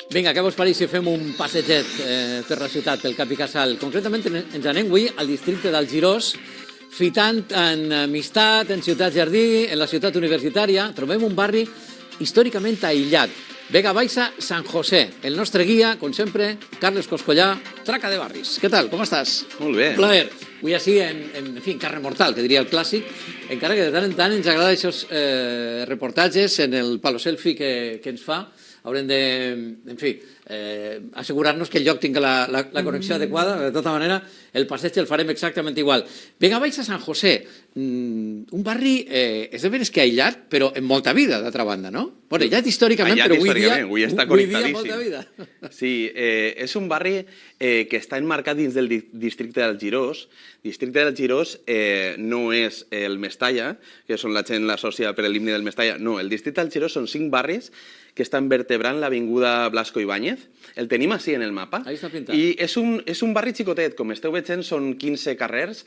Vinga, què vos pareix si fem un passeget per la ciutat, pel Cap i Casal? Concretament ens anem avui al districte del Girós, fitant en Amistat, en Ciutat Jardí, en la ciutat universitària. Trobem un barri històricament aïllat. Vega Baixa, San José. El nostre guia, com sempre, Carles Coscollà, traca de barris. Què tal, com estàs? Molt bé. Un plaer. Avui així, en fi, en carre mortal, que diria el clàssic, encara que de tant en tant ens agrada aquests reportatges en el palo selfie que ens fa. Haurem de, en fi, assegurar-nos que el lloc tingui la connexió adequada. De tota manera, el passeig el farem exactament igual. Vega Baixa, San José, un barri, és de veres que aïllat, però amb molta vida, d'altra banda, no? Bueno, aïllat històricament, però avui està dia connectadíssim. molta vida. Sí, és un barri que està enmarcat dins del districte del Girós. El districte del Girós no és el Mestalla, que són la gent l'associa per l'himne del Mestalla. No, el districte del Girós són 5 barris que estan vertebrant l'avinguda Blasco Ibáñez. El tenim així en el mapa. Ahí està pintat. I és un barri xicotet, com esteu veient, són 15 carrers,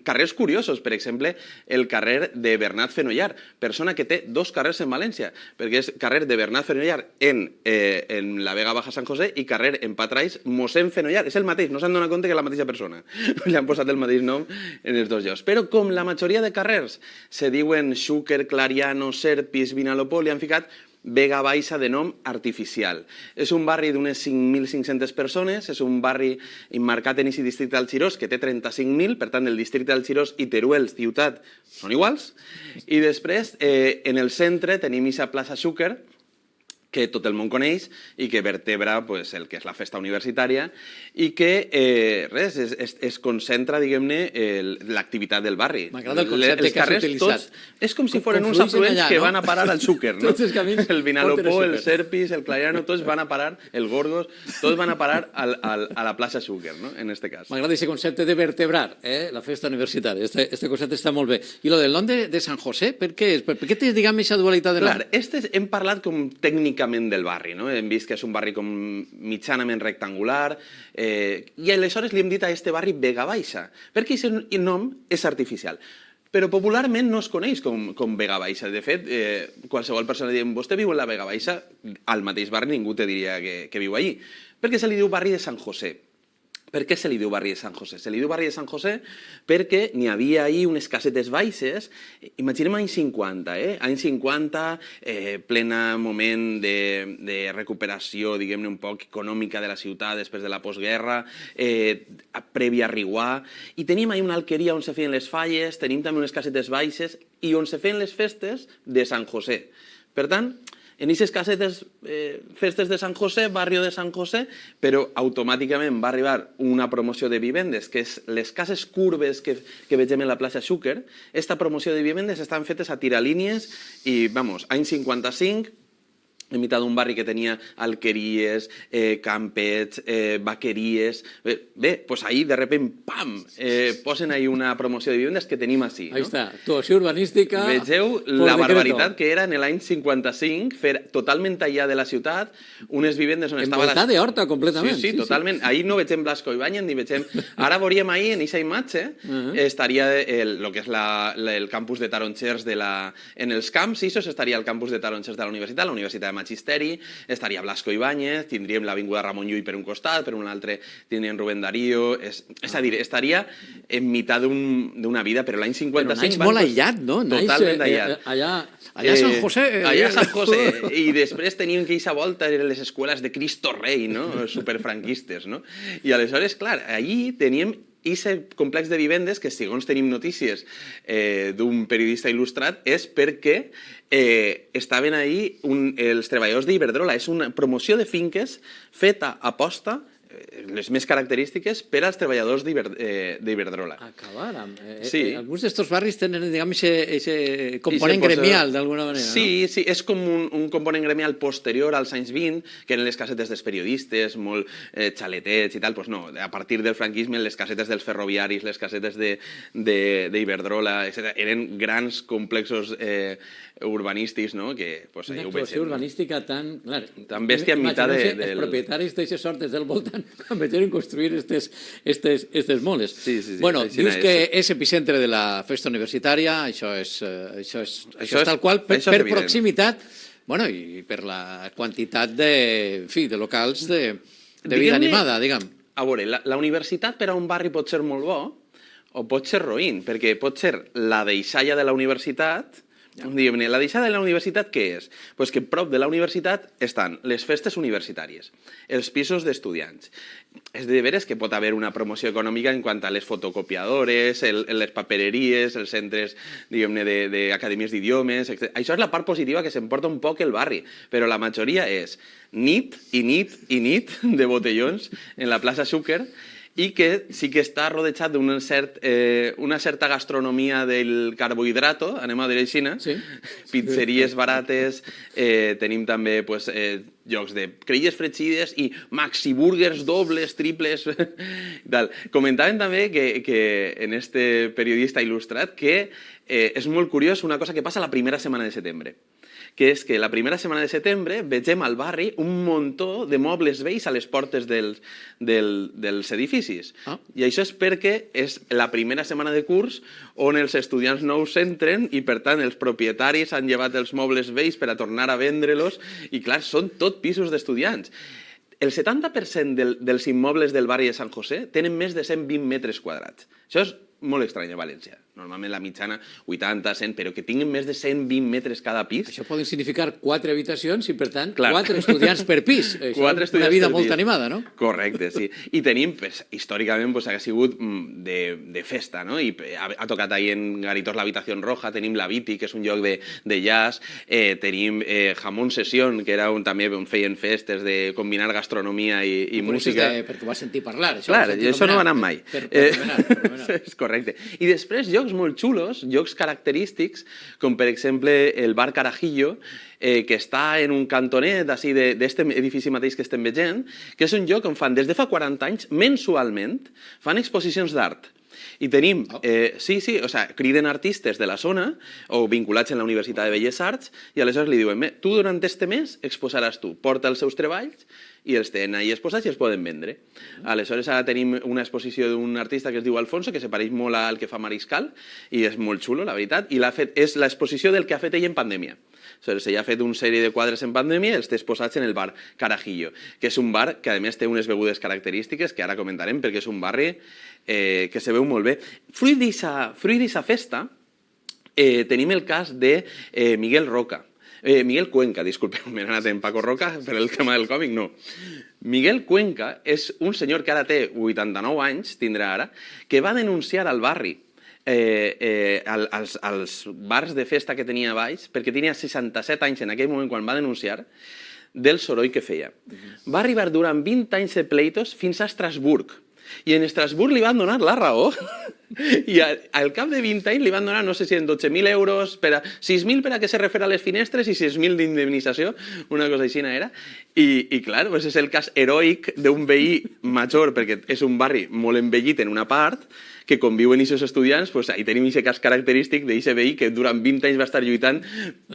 carrers curiosos, per exemple, el carrer de Bernat Fenollar, persona que té 2 carrers en València, perquè és carrer de Bernat Fenollar en la Vega Baja San José i carrer en Patrais Mossèn Fenollar. És el mateix, no s'han donat compte que és la mateixa persona. Li han posat el mateix nom en els 2 llocs. Però com la majoria de carrers se diuen Xúquer, Clariano, Serpis, Vinalopó, li han ficat Vega Baixa de nom artificial. És un barri d'unes 5.500 persones, és un barri emmarcat en aquest districte del Girós, que té 35.000, per tant, el districte del Girós i Teruel, ciutat, són iguals. I després, en el centre, tenim aquesta plaça Xúquer, que tot el món coneix i que vertebra el que és la festa universitària i que es concentra, diguem-ne, l'activitat del barri. M'agrada el concepte que has utilitzat. És com si foren uns afluents que van a parar al Xúquer, no? Tots els camins el Vinalopó, el Serpis, el Clariano, tots van a parar, el Gorgos, tots van a parar a la plaça Xúquer, no? En este cas. M'agrada aquest concepte de vertebrar la festa universitària. Este concepte està molt bé. I lo del nom de San José, per què és? Per què té, diguem, aquesta dualitat de nom? Clar, hem parlat com tècnicament del barri, no? Hem vist que és un barri com mitjanament rectangular i aleshores li hem dit a este barri Vega Baixa, perquè aquest nom és artificial. Però popularment no es coneix com Vega Baixa. De fet, qualsevol persona diu, vostè viu en la Vega Baixa, al mateix barri ningú te diria que viu allí. Perquè se li diu barri de San José. Per què se li diu barri de San José? Se li diu barri de San José perquè n'hi havia ahir unes casetes baixes, imaginem anys 50, anys 50, plena moment de recuperació, diguem-ne, un poc econòmica de la ciutat després de la postguerra, prèvia a Riguà, i tenim ahir una alqueria on se feien les falles, tenim també unes casetes baixes i on se feien les festes de San José. Per tant, en aquestes casetes, festes de San José, barri de San José, però automàticament va arribar una promoció de vivendes, que és les cases curves que vegem en la plaça Xúquer. Esta promoció de vivendes estan fetes a tiralínies i, vamos, any 55, enmig d'un barri que tenia alqueries, campets, vaqueries. Bé, doncs ahir, de repent, pam, posen ahir una promoció de vivendes que tenim així. Ahí està, actuació urbanística. Vegeu la barbaritat que era en l'any 55, fer totalment allà de la ciutat, unes vivendes on estava... Envoltada d'horta, completament. Sí, totalment. Ahir no vegem Blasco Ibáñez, ni vegem... Ara veuríem ahir, en aquesta imatge, estaria el que és el campus de taronxers en els camps, i això estaria el campus de taronxers de la Universitat de Magisteri, estaria Blasco Ibáñez, tindríem l'avinguda Ramon Llull per un costat, per un altre tindríem Rubén Darío, és a dir, estaria en meitat d'una vida, però l'any 55... Però naix molt aïllat, no? Totalment aïllat. Allà San José. Allà San José. I després teníem que aquesta volta les escoles de Cristo Rei, no? Superfranquistes, no? I aleshores, clar, allí teníem aquest complex de vivendes que, segons tenim notícies d'un periodista il·lustrat, és perquè estaven ahí els treballadors d'Iberdrola. És una promoció de finques feta a posta, les més característiques, per als treballadors d'Iberdrola. Acabar amb... Sí. Alguns d'estos barris tenen, diguem, aquest component gremial, d'alguna manera, no? Sí, és com un component gremial posterior als anys 20, que eren les casetes dels periodistes, molt xaletets i tal, doncs no, a partir del franquisme, les casetes dels ferroviaris, les casetes d'Iberdrola, etc., eren grans complexos urbanístics, no? Que, pues, una actuació urbanística tan... Tan bèstia en mitad del... Els propietaris d'aixes sortes del voltant quan vegeren construir estes moles. Sí. Bueno, dius que és epicentre de la festa universitària, això és tal qual, per proximitat, Bueno, i per la quantitat de locals de vida animada, diguem. A veure, la universitat per a un barri pot ser molt bo o pot ser roïn, perquè pot ser la deixalla de la universitat. Diguem-ne, la deixada de la universitat què és? Pues que prop de la universitat estan les festes universitàries, els pisos d'estudiants. És de veres que pot haver una promoció econòmica en quant a les fotocopiadores, les papereries, els centres, diguem-ne, d'acadèmies d'idiomes, etc. Això és la part positiva que s'emporta un poc el barri, però la majoria és nit i nit i nit de botellons en la plaça Xúquer, i que sí que està rodejat d'una certa gastronomia del carbohidrato, anem a dir així, pizzeries barates, tenim també llocs de creïlles fregides i maxi burgers dobles, triples. Comentaven també que en este periodista il·lustrat que és molt curiós una cosa que passa la primera setmana de setembre, que és que la primera setmana de setembre vegem al barri un muntó de mobles vells a les portes dels edificis. I això és perquè és la primera setmana de curs on els estudiants nous entren i, per tant, els propietaris han llevat els mobles vells per a tornar a vendre-los i, clar, són tot pisos d'estudiants. El 70% dels immobles del barri de Sant José tenen més de 120 metres quadrats. Això és molt estrany a València. Normalment la mitjana 80, 100, però que tinguin més de 120 metres cada pis. Això poden significar 4 habitacions i, per tant, 4 estudiants per pis. Això és una vida molt animada, no? Correcte, sí. I tenim, històricament, ha sigut de festa, no? I ha tocat ahir en Garitos l'Habitació Roja, tenim la Viti, que és un lloc de jazz, tenim Jamón Session, que era també on feien festes de combinar gastronomia i música. Perquè ho vas sentir parlar. Clar, això no va anar mai. És correcte. I després, llocs molt xulos, llocs característics, com per exemple el bar Carajillo, que està en un cantonet d'aquest edifici mateix que estem veient, que és un lloc on fan des de fa 40 anys, mensualment, fan exposicions d'art. I tenim, criden artistes de la zona o vinculats en la Universitat de Belles Arts i aleshores li diuen, tu durant este mes exposaràs tu, porta els seus treballs i els tenen ahí exposats i els poden vendre. Aleshores ara tenim una exposició d'un artista que es diu Alfonso, que se pareix molt al que fa Mariscal i és molt xulo, la veritat, i és l'exposició del que ha fet ell en pandèmia. Aleshores, ell ha fet una sèrie de quadres en pandèmia i els té exposats en el bar Carajillo, que és un bar que a més té unes begudes característiques que ara comentarem perquè és un barri que se veu molt bé. Fruit d'eixa festa tenim el cas de Miguel Cuenca, disculpeu, m'he anat en Paco Roca per el tema del còmic, no. Miguel Cuenca és un senyor que ara té 89 anys, tindrà ara, que va denunciar al barri, als bars de festa que tenia a baix, perquè tenia 67 anys en aquell moment quan va denunciar, del soroll que feia. Va arribar durant 20 anys de pleitos fins a Estrasburg, i en Estrasburg li van donar la raó i al cap de 20 anys li van donar, no sé si en 12.000 euros, 6.000 per a que se refer a les finestres i 6.000 d'indemnització, una cosa així era. I clar, és el cas heroic d'un veí major, perquè és un barri molt envellit en una part, que conviuen aquests estudiants, ahí tenim aquest cas característic d'aquest veí que durant 20 anys va estar lluitant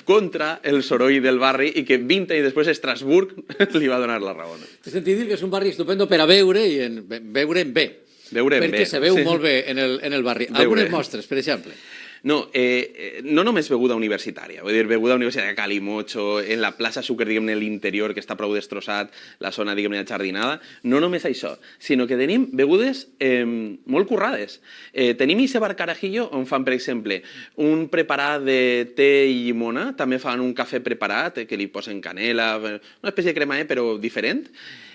contra el soroll del barri i que 20 anys després Estrasburg li va donar la raó. He sentit dir que és un barri estupendo per a veure i veure en bé. Perquè se veu molt bé en el barri. Algunes mostres, per exemple. No, no només beguda universitària, vull dir, beguda universitària Calimocho, en la plaça Xúquer, diguem-ne, l'interior, que està prou destrossat, la zona, diguem-ne, ajardinada, no només això, sinó que tenim begudes molt currades. Tenim aquest bar Carajillo, on fan, per exemple, un preparat de té i llimona, també fan un cafè preparat, que li posen canela, una espècie de crema, però diferent.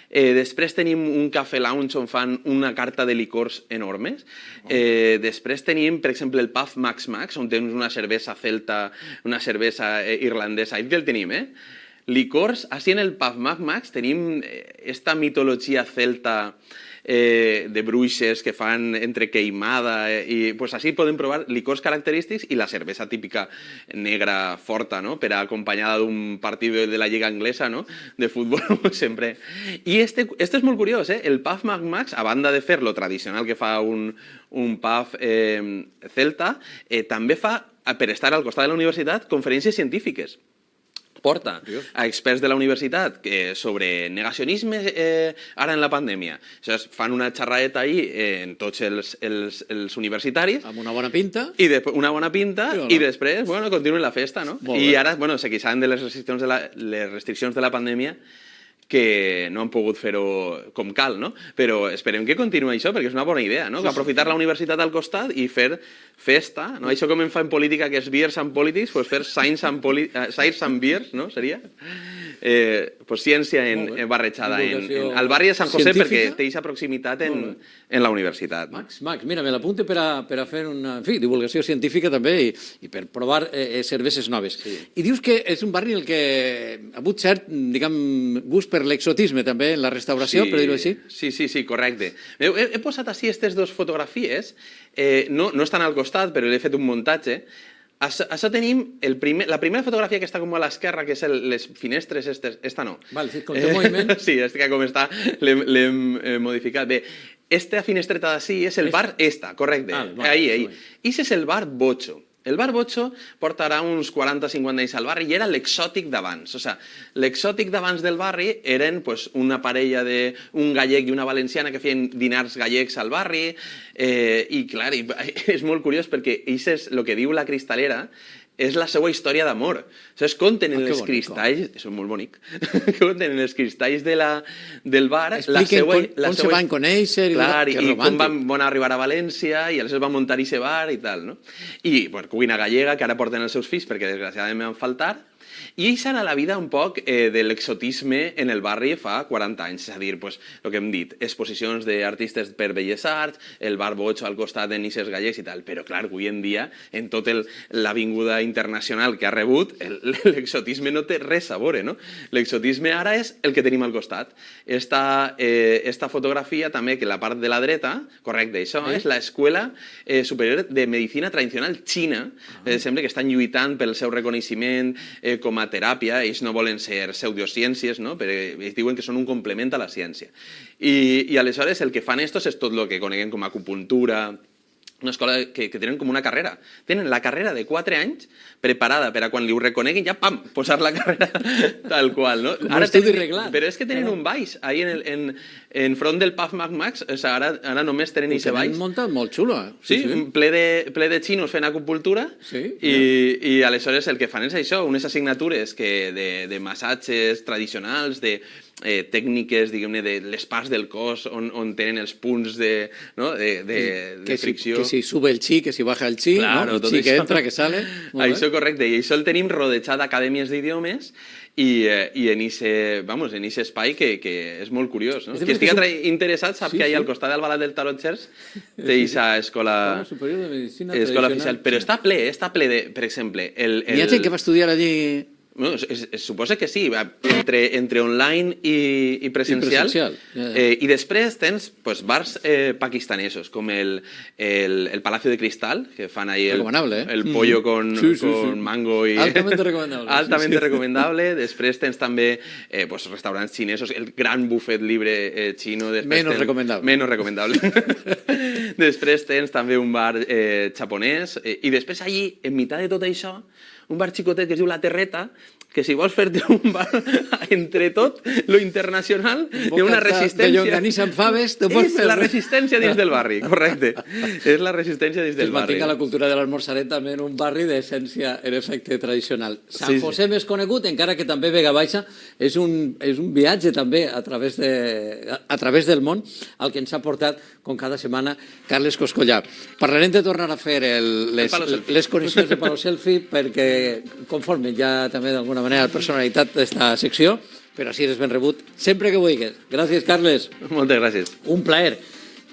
Després tenim un cafè lounge on fan una carta de licors enormes. Després tenim, per exemple, el pub Max Max, on tens una cervesa celta, una cervesa irlandesa. Aquí el tenim, licors. Així en el pub Max Max tenim esta mitologia celta de bruixes que fan entre queimada i així podem provar licors característics i la cervesa típica negra forta, per acompanyada d'un partit de la lliga anglesa de futbol sempre. I este és molt curiós, el pub Max Max, a banda de fer lo tradicional que fa un pub celta, també fa, per estar al costat de la universitat, conferències científiques. porta a experts de la universitat sobre negacionisme ara en la pandèmia. Fan una xerradeta ahí en tots els universitaris. Amb una bona pinta. I una bona pinta i després, bueno, continuen la festa, no? I ara, bueno, se queixaven de les restriccions de la pandèmia que no han pogut fer-ho com cal, no? Però esperem que continuï això, perquè és una bona idea, no? Aprofitar la universitat al costat i fer festa, no? Això com en fa en política, que és beers and politics, doncs fer science and beers, no? Seria? Pues ciència barrejada al barri de San José, perquè té aquesta proximitat en la universitat. Max, mira, me l'apunte per a fer una divulgació científica també i per provar cerveses noves. I dius que és un barri en el que ha hagut cert, diguem, gust per l'exotisme també en la restauració, per dir-ho així? Sí, correcte. He posat així aquestes dues fotografies, no estan al costat, però he fet un muntatge. Això tenim la primera fotografia que està com a l'esquerra, que és les finestres, esta no. Val, sí, com té moviment. Sí, que com està l'hem modificat. Bé, esta finestreta d'ací és el bar esta, correcte. Ahí. I és el bar Bocho. El bar Bocho portarà uns 40-50 anys al barri i era l'exòtic d'abans. O sigui, l'exòtic d'abans del barri eren una parella d'un gallec i una valenciana que feien dinars gallecs al barri i, clar, és molt curiós perquè el que diu la Cristalera és la seva història d'amor. Es conten en els cristalls... És molt bonic. Conten en els cristalls del bar... Expliquen com se van conèixer i com van arribar a València i aleshores van muntar aquest bar i tal, no? I cuina gallega, que ara porten els seus fills perquè desgraciadament van faltar. I això era la vida un poc de l'exotisme en el barri fa 40 anys. És a dir, el que hem dit, exposicions d'artistes per Belles Arts, el bar Bocho al costat de Nisses Gallecs i tal. Però, clar, avui en dia, en tota l'avinguda internacional que ha rebut, l'exotisme no té res a veure, no? L'exotisme ara és el que tenim al costat. Esta fotografia també, que la part de la dreta, correcte, això és l'Escola Superior de Medicina Tradicional Xina. Sembla que estan lluitant pel seu reconeixement com a teràpia. Ells no volen ser pseudociències, no? Però ells diuen que són un complement a la ciència. I aleshores el que fan estos és tot el que coneguem com a acupuntura, una escola que tenen com una carrera. Tenen la carrera de 4 anys preparada per a quan li ho reconeguin, ja, pam, posar la carrera tal qual, no? Com un estudi reglat. Però és que tenen un baix, ahí en front del Pub Max, ara només tenen aquest baix. Ho tenen muntat molt xulo. Sí, ple de xinos fent acupuntura i aleshores el que fan és això, unes assignatures de massatges tradicionals, de tècniques, diguem-ne, de les parts del cos on tenen els punts de fricció. Que si sube el chi, que si baja el chi, el chi que entra, que sale. Això correcte, i això el tenim rodejat d'acadèmies d'idiomes i en aquest espai que és molt curiós. Qui estigui interessat sap que al costat del Balat del Tarongers té aquesta escola oficial, però està ple de, per exemple... Hi ha gent que va estudiar allí... Es suposa que sí, entre online i presencial. I després tens bars pakistanesos, com el Palacio de Cristal, que fan ahí el pollo con mango. Altamente recomendable. Altamente recomendable. Després tens també restaurants xinesos, el gran buffet libre xino. Menos recomendable. Menos recomendable. Després tens també un bar japonès. I després allí, en meitat de tot això, un bar xicotet que es diu La Terreta, que si vols fer-te un bar entre tot lo internacional hi ha una resistència... De llonganissa amb faves, te pots fer... És la resistència dins del barri, correcte. És la resistència dins del barri. Es mantinga la cultura de l'esmorzaret també en un barri d'essència, en efecte, tradicional. Sant José més conegut, encara que també Vega Baixa, és un viatge també a través del món al que ens ha portat, com cada setmana, Carles Coscollar. Parlarem de tornar a fer les connexions de Palo Selfie perquè conformen ja també d'alguna manera la personalitat d'esta secció, però així eres ben rebut sempre que vulguis. Gràcies, Carles. Moltes gràcies. Un plaer.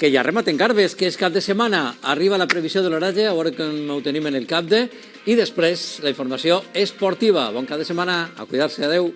Que ja rematen Carves, que és cap de setmana. Arriba la previsió de l'horatge, a veure com ho tenim en el cap de, i després la informació esportiva. Bon cap de setmana, a cuidar-se, adeu.